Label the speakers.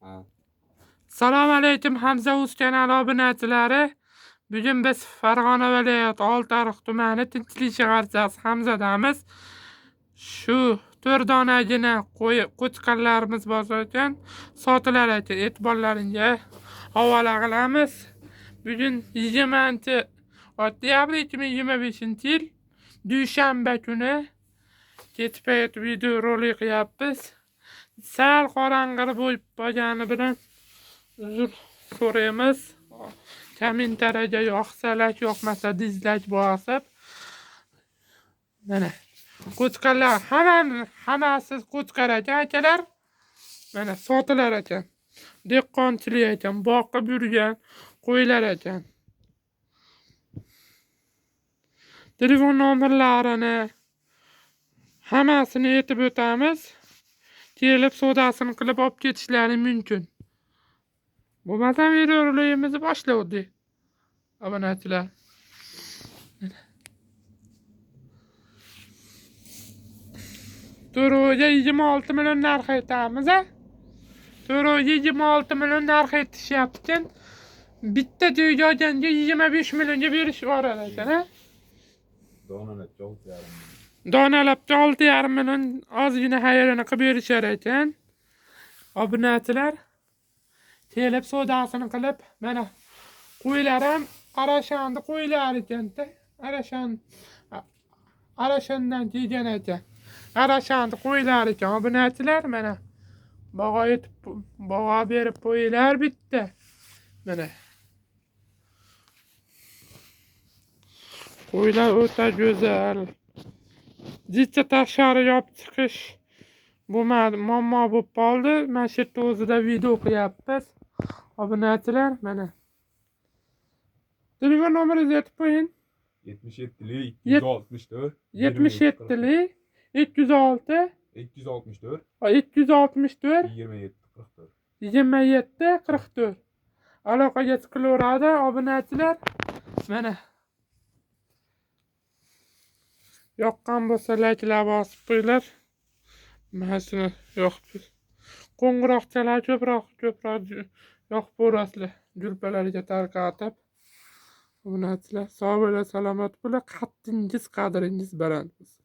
Speaker 1: Assalomu alaykum Hamza Uz kanali obunachilari. Bugun biz Farg'ona viloyati Oltiariq tumani Tinchlik shaharchasi Hamzadamiz. Shu 4 donagina qo'chqarlarimiz bor ekan, sotilar ekan. E'tiborlaringizga havola qilamiz. Bugun 20-oktyabr 2025-yil dushanba kuni ketib video rolik qilyapmiz. Sal qorong'i bo'lib qolgani bilan uzr so'raymiz. Kommentariyaga yoqsa like, yoqmasa dislike bosib. Mana qo'chqarlar hammasi qo'chqar ekan akalar. Mana sotilar ekan. Dehqonchilik ekan, boqib yurgan qo'ylar ekan. Telefon nomerlarini hammasini aytib o'tamiz. Kelib savdosini qilib olib ketishlari mumkin. Bo'lmasa videolarimizni boshlaydik. Obunachilar. To'roga 26 million narx aytamiz. To'roga 26 million narx aytishyapti. Bitta joyga olganga 25 millionga berish bor ekan, ha? Donalabcha 6,5 million ozgina xayrini qilib berishar ekan. Obunachilar kelib savdosini qilib, mana qo'ylar ham Arashandi qo'ylar ekan-da. Arashandan kelgan ekan. Arashandi qo'ylar ekan. Obunachilar mana bog'a berib qo'ylar bitta. Mana qo'ylar o'ta go'zal. Jicha tashqari yopib chiqish bo'lmadi, muammo bo'lib qoldi. Mana shu yerda o'zida video qilyapmiz. Obunachilar mana. Telefon nomeringizni aytib qo'ying.
Speaker 2: 77lik 264
Speaker 1: 77lik 206
Speaker 2: 264
Speaker 1: 264
Speaker 2: 27
Speaker 1: 44. Aloqaga chiqilaveradi obunachilar. Mana yoqqan bo'lsa like'lar bosib qo'yinglar. Mana shuni yoqib qo'ng'iroqchalar ko'proq yoqib ko'rasizlar. Julpalarga tarqatib. Obunachilar sog' bo'ling, salomat bo'ling. Qadringiz baland bo'lsin.